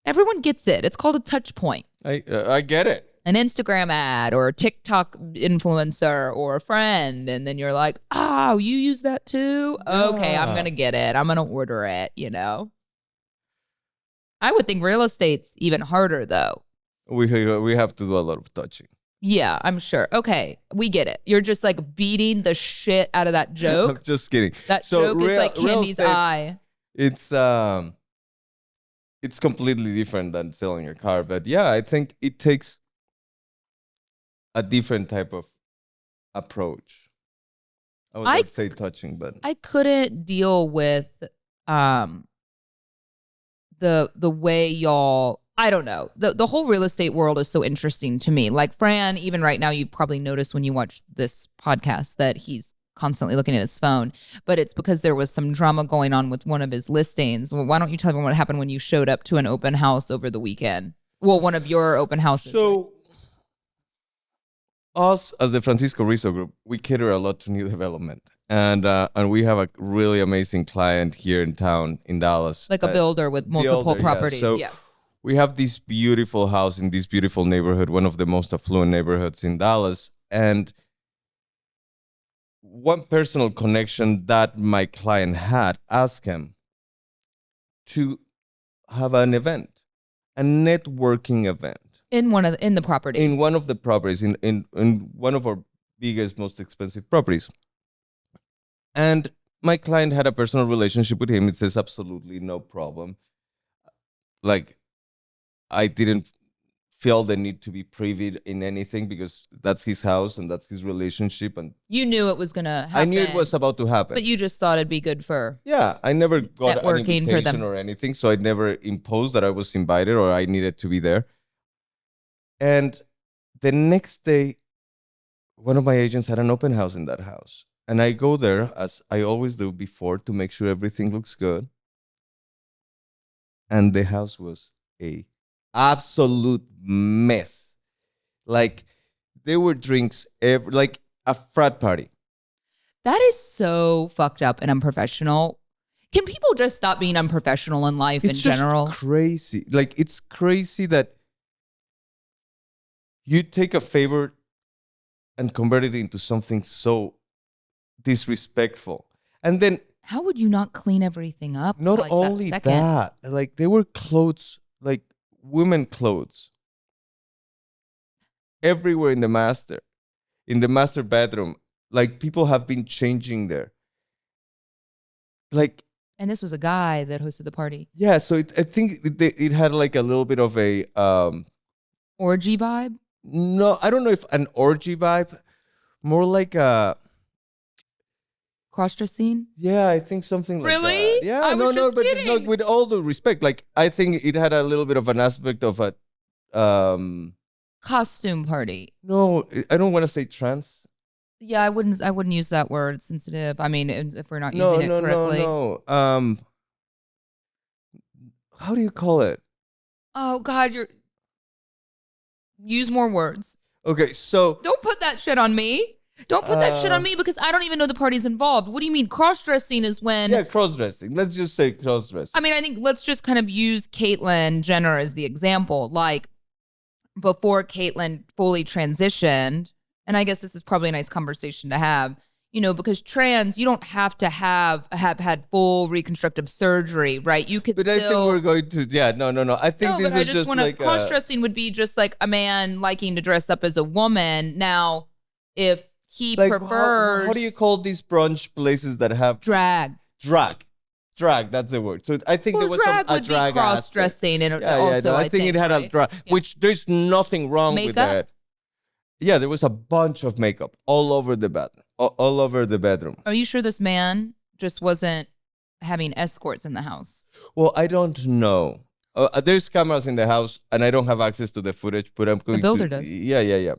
B: Everyone gets it. It's called a touch point.
C: I get it.
B: An Instagram ad or a TikTok influencer or a friend. And then you're like, oh, you use that too? Yeah. Okay, I'm going to get it. I'm going to order it, I would think real estate's even harder though.
C: We have to do a lot of touching.
B: Yeah, I'm sure. Okay, we get it. You're just like beating the shit out of that joke.
C: I'm just kidding.
B: That joke is like Candy's eye.
C: It's completely different than selling a car. But yeah, I think it takes a different type of approach. I was going to say touching, but
B: I couldn't deal with the way y'all, I don't know. The whole real estate world is so interesting to me. Like Fran, even right now, you probably noticed when you watch this podcast that he's constantly looking at his phone, but it's because there was some drama going on with one of his listings. Well, why don't you tell everyone what happened when you showed up to an open house over the weekend? Well, one of your open houses.
C: So us as the Francisco Rizzo Group, we cater a lot to new development. And we have a really amazing client here in town in Dallas.
B: Like a builder with multiple properties.
C: Yeah. So
B: yeah.
C: we have this beautiful house in this beautiful neighborhood, one of the most affluent neighborhoods in Dallas. And one personal connection that my client had asked him to have an event, a networking event
B: in the property.
C: in one of the properties, in one of our biggest, most expensive properties. And my client had a personal relationship with him. It says absolutely no problem. Like, I didn't feel the need to be privy in anything because that's his house and that's his relationship. And
B: you knew it was going to happen.
C: I knew it was about to happen.
B: But you just thought it'd be good for
C: Yeah, I never got an
B: networking for
C: invitation
B: them.
C: or anything, so I never imposed that I was invited or I needed to be there. And the next day, one of my agents had an open house in that house. And I go there, as I always do before, to make sure everything looks good. And the house was a absolute mess. Like, there were drinks, like a frat party.
B: That is so fucked up and unprofessional. Can people just stop being unprofessional in life in general?
C: It's crazy. Like, it's crazy that you take a favor and convert it into something so disrespectful. And then
B: how would you not clean everything up?
C: not
B: like
C: only
B: that,
C: like there were clothes, like women clothes everywhere in the master bedroom. Like, people have been changing there. Like,
B: and this was a guy that hosted the party.
C: yeah, so I think it had like a little bit of a
B: orgy vibe.
C: No, I don't know if an orgy vibe, more like a
B: cross-dress scene.
C: Yeah, I think something like
B: really?
C: that. Yeah,
B: I was just
C: but
B: kidding.
C: no, with all due respect, like, I think it had a little bit of an aspect of a
B: costume party.
C: No, I don't want to say trans.
B: Yeah, I wouldn't use that word. It's sensitive. I mean, if we're not using it correctly.
C: No. How do you call it?
B: Oh God, use more words.
C: Okay, so
B: don't put that shit on me. Don't put that shit on me because I don't even know the parties involved. What do you mean? Cross-dressing is when...
C: Yeah, cross-dressing. Let's just say cross-dressing.
B: I mean, I think let's just kind of use Caitlyn Jenner as the example. Like, before Caitlyn fully transitioned, and I guess this is probably a nice conversation to have, you know, because trans, you don't have to have had full reconstructive surgery, right? You could
C: But
B: still...
C: I think we're going to... Yeah, no. I think this was just like...
B: Cross-dressing would be just like a man liking to dress up as a woman. Now, if... he like, prefers...
C: How do you call these brunch places that have...
B: Drag,
C: that's the word. So I think there was a drag
B: cross-dressing. And
C: I think it had a drag, which there's nothing wrong
B: makeup?
C: with that. Yeah, there was a bunch of makeup all over the bed, all over the bedroom.
B: Are you sure this man just wasn't having escorts in the house?
C: Well, I don't know. There's cameras in the house, and I don't have access to the footage, but I'm going to...
B: The builder does.
C: Yeah.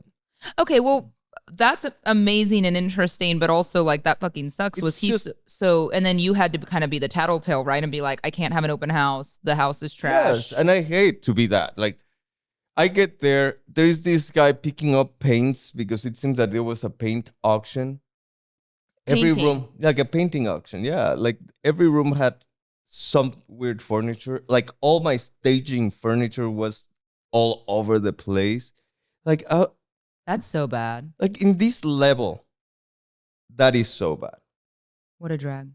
B: Okay, well... that's amazing and interesting, but also like that fucking sucks. Was he so? And then you had to kind of be the tattletale, right? And be like, I can't have an open house. The house is trash.
C: Yes, and I hate to be that. Like, I get there. There is this guy picking up paints because it seems that there was a paint auction. Every room, like a painting auction. Yeah, like every room had some weird furniture. Like, all my staging furniture was all over the place. Like,
B: that's so bad.
C: Like, in this level, that is so bad.
B: What a drag.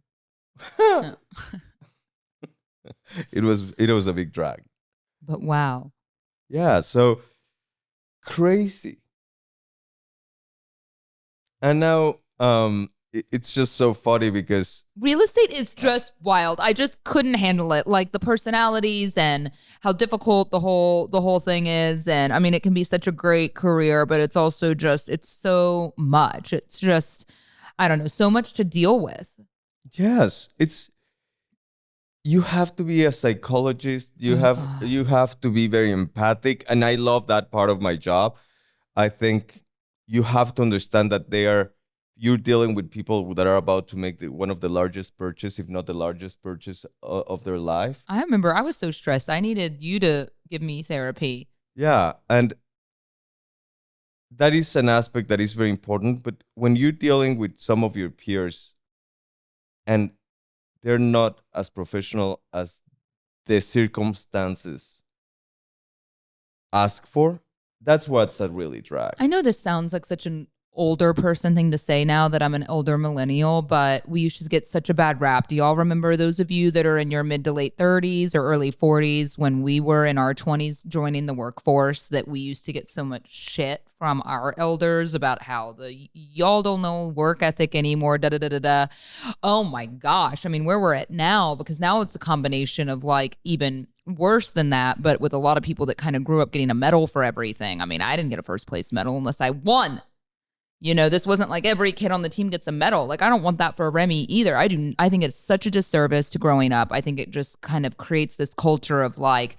C: It was a big drag.
B: But wow.
C: Yeah, so crazy. And now it's just so funny because
B: real estate is just wild. I just couldn't handle it. Like, the personalities and how difficult the whole thing is. And I mean, it can be such a great career, but it's also just, it's so much. It's just, I don't know, so much to deal with.
C: Yes, you have to be a psychologist. You have to be very empathic. And I love that part of my job. I think you have to understand that you're dealing with people that are about to make one of the largest purchase, if not the largest purchase of their life.
B: I remember I was so stressed. I needed you to give me therapy.
C: Yeah, and that is an aspect that is very important. But when you're dealing with some of your peers and they're not as professional as the circumstances ask for, that's what's a really drag.
B: I know this sounds like such an older person thing to say now that I'm an older millennial, but we used to get such a bad rap. Do y'all remember, those of you that are in your mid to late 30s or early 40s, when we were in our 20s joining the workforce, that we used to get so much shit from our elders about how y'all don't know work ethic anymore, da da da da da. Oh my gosh. I mean, where we're at now, because now it's a combination of like even worse than that, but with a lot of people that kind of grew up getting a medal for everything. I mean, I didn't get a first place medal unless I won. You know, this wasn't like every kid on the team gets a medal. Like, I don't want that for Remy either. I think it's such a disservice to growing up. I think it just kind of creates this culture of like,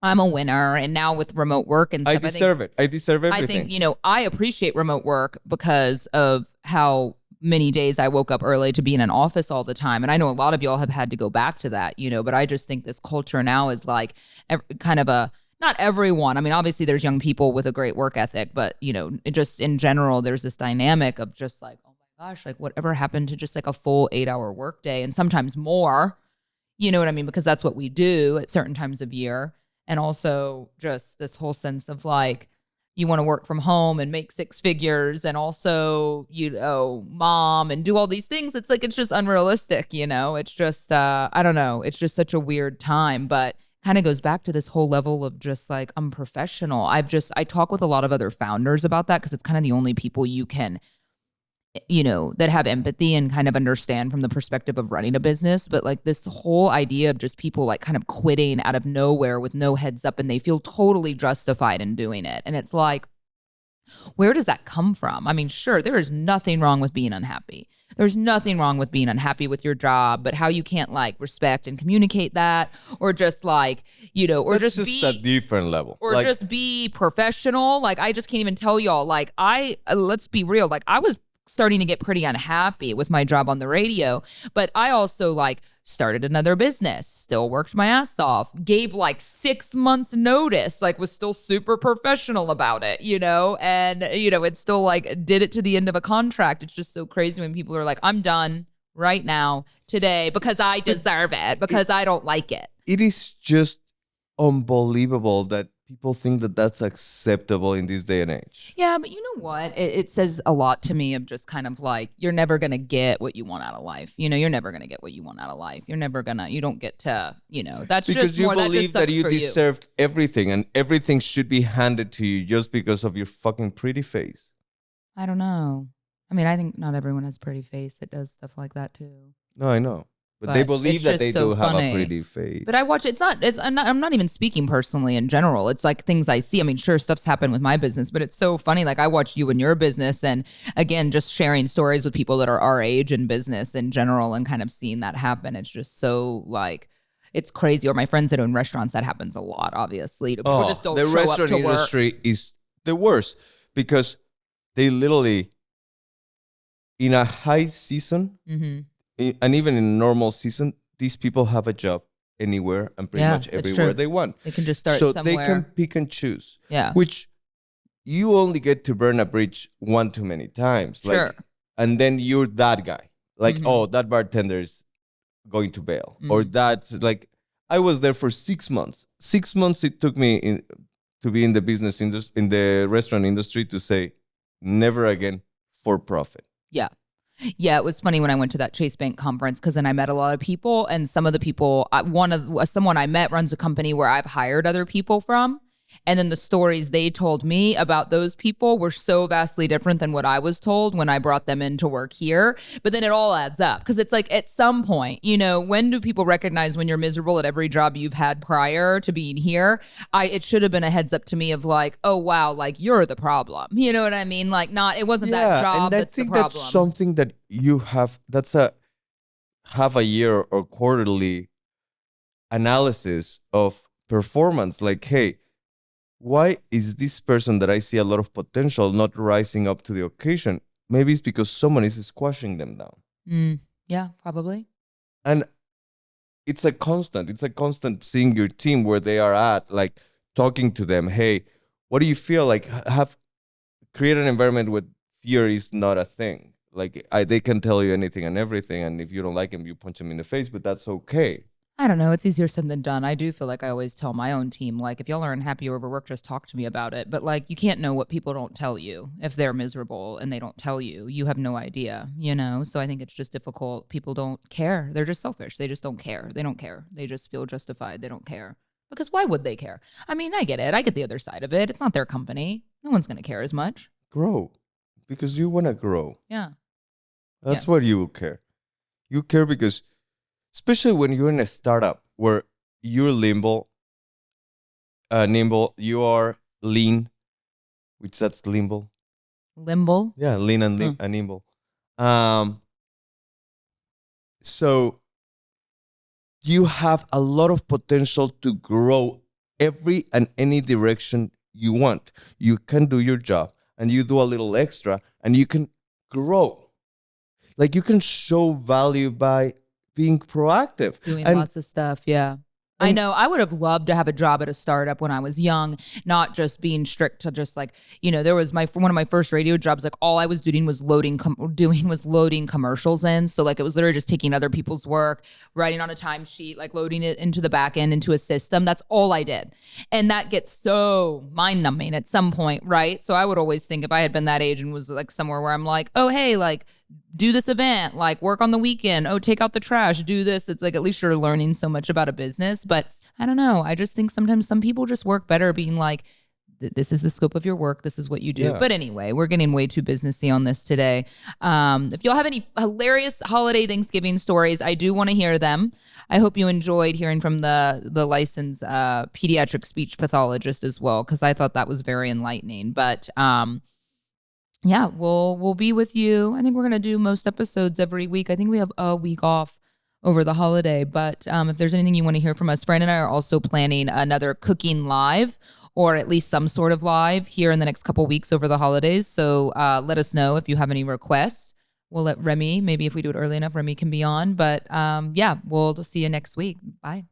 B: I'm a winner. And now with remote work and stuff,
C: I deserve it. I deserve everything.
B: I think, you know, I appreciate remote work because of how many days I woke up early to be in an office all the time. And I know a lot of y'all have had to go back to that, you know, but I just think this culture now is like kind of a, not everyone. I mean, obviously there's young people with a great work ethic, but you know, just in general, there's this dynamic of just like, oh my gosh, like whatever happened to just like a full 8-hour workday and sometimes more, you know what I mean? Because that's what we do at certain times of year. And also just this whole sense of like, you want to work from home and make 6 figures and also, you know, mom and do all these things. It's like, it's just unrealistic, you know, it's just, I don't know. It's just such a weird time, but kind of goes back to this whole level of just like, I'm professional. I talk with a lot of other founders about that because it's kind of the only people you can, you know, that have empathy and kind of understand from the perspective of running a business. But like this whole idea of just people like kind of quitting out of nowhere with no heads up and they feel totally justified in doing it. And it's like, where does that come from? I mean, sure, there is nothing wrong with being unhappy. There's nothing wrong with being unhappy with your job, but how you can't like respect and communicate that, or just like, you know, or
C: That's
B: just
C: just
B: be
C: a different level.
B: or
C: Like,
B: just be professional. Like, I just can't even tell y'all, like, let's be real. Like, I was starting to get pretty unhappy with my job on the radio, but I also like started another business, still worked my ass off, gave like 6 months notice, like was still super professional about it, you know, and, you know, it's still like did it to the end of a contract. It's just so crazy when people are like, I'm done right now, today, because I deserve it, because I don't like it.
C: it is just unbelievable that people think that that's acceptable in this day and age.
B: Yeah, but you know what? It says a lot to me of just kind of like, you're never going to get what you want out of life. You know, you're never going to get what you want out of life. You don't get to, you know, that's
C: Because
B: just
C: you
B: more, that
C: believe
B: just
C: that
B: sucks
C: you
B: for you.
C: deserved everything and everything should be handed to you just because of your fucking pretty face.
B: I don't know. I mean, I think not everyone has a pretty face that does stuff like that too.
C: No, I know. But
B: But
C: they believe
B: it's
C: that
B: just
C: they
B: so
C: do have
B: funny.
C: a pretty face.
B: But I watch, I'm not even speaking personally in general. It's like things I see. I mean, sure, stuff's happened with my business, but it's so funny. Like I watch you and your business and again, just sharing stories with people that are our age in business in general and kind of seeing that happen. It's just so like, it's crazy. Or my friends that own restaurants, that happens a lot, obviously. People just don't
C: the
B: show up
C: restaurant
B: to work.
C: industry is the worst because they literally, in a high season, and even in normal season, these people have a job anywhere and pretty much
B: that's
C: everywhere
B: true.
C: they want.
B: They can just start
C: so
B: somewhere.
C: they can pick and choose.
B: Yeah.
C: Which you only get to burn a bridge one too many times.
B: Sure.
C: Like, and then you're that guy. Like, oh, that bartender is going to bail. Or that's like, I was there for 6 months. 6 months it took me to be in the business industry, in the restaurant industry, to say never again for profit.
B: Yeah. Yeah, it was funny when I went to that Chase Bank conference because then I met a lot of people, and some of the people, someone I met runs a company where I've hired other people from. And then the stories they told me about those people were so vastly different than what I was told when I brought them in to work here. But then it all adds up because it's like at some point, you know, when do people recognize when you're miserable at every job you've had prior to being here? It should have been a heads up to me of like, oh, wow, like you're the problem. You know what I mean? Like it wasn't that job
C: and I
B: that's the
C: think
B: problem.
C: that's something that you have, that's a half a year or quarterly analysis of performance. Like, hey, why is this person that I see a lot of potential not rising up to the occasion? Maybe it's because someone is squashing them down.
B: Yeah, probably.
C: And it's a constant seeing your team where they are at, like talking to them. Hey, what do you feel like? Create an environment where fear is not a thing. Like they can tell you anything and everything. And if you don't like them, you punch them in the face, but that's okay.
B: I don't know. It's easier said than done. I do feel like I always tell my own team, like, if y'all are unhappy over work, just talk to me about it. But like, you can't know what people don't tell you. If they're miserable and they don't tell you, you have no idea, you know? So I think it's just difficult. People don't care. They're just selfish. They just don't care. They don't care. They just feel justified. They don't care. Because why would they care? I mean, I get it. I get the other side of it. It's not their company. No one's going to care as much.
C: Grow because you want to grow.
B: Yeah.
C: That's what you will care. You care because, especially when you're in a startup where you're nimble, you are lean, which that's limbo.
B: Limble?
C: Yeah, lean and nimble. So you have a lot of potential to grow every and any direction you want. You can do your job and you do a little extra and you can grow. Like you can show value by being proactive.
B: Doing lots of stuff, yeah. I know. I would have loved to have a job at a startup when I was young, not just being strict to just like, you know, there was one of my first radio jobs, like all I was doing was loading commercials in. So like it was literally just taking other people's work, writing on a timesheet, like loading it into the back end, into a system. That's all I did. And that gets so mind numbing at some point, right? So I would always think if I had been that age and was like somewhere where I'm like, oh, hey, like do this event, like work on the weekend. Oh, take out the trash, do this. It's like, at least you're learning so much about a business. But I don't know. I just think sometimes some people just work better being like, this is the scope of your work. This is what you do. Yeah. But anyway, we're getting way too businessy on this today. If y'all have any hilarious holiday Thanksgiving stories, I do want to hear them. I hope you enjoyed hearing from the licensed pediatric speech pathologist as well, because I thought that was very enlightening. But yeah, we'll be with you. I think we're going to do most episodes every week. I think we have a week off over the holiday. But if there's anything you want to hear from us, Fran and I are also planning another cooking live, or at least some sort of live here in the next couple weeks over the holidays. So let us know if you have any requests. We'll let Remy, maybe if we do it early enough, Remy can be on. But yeah, we'll see you next week. Bye.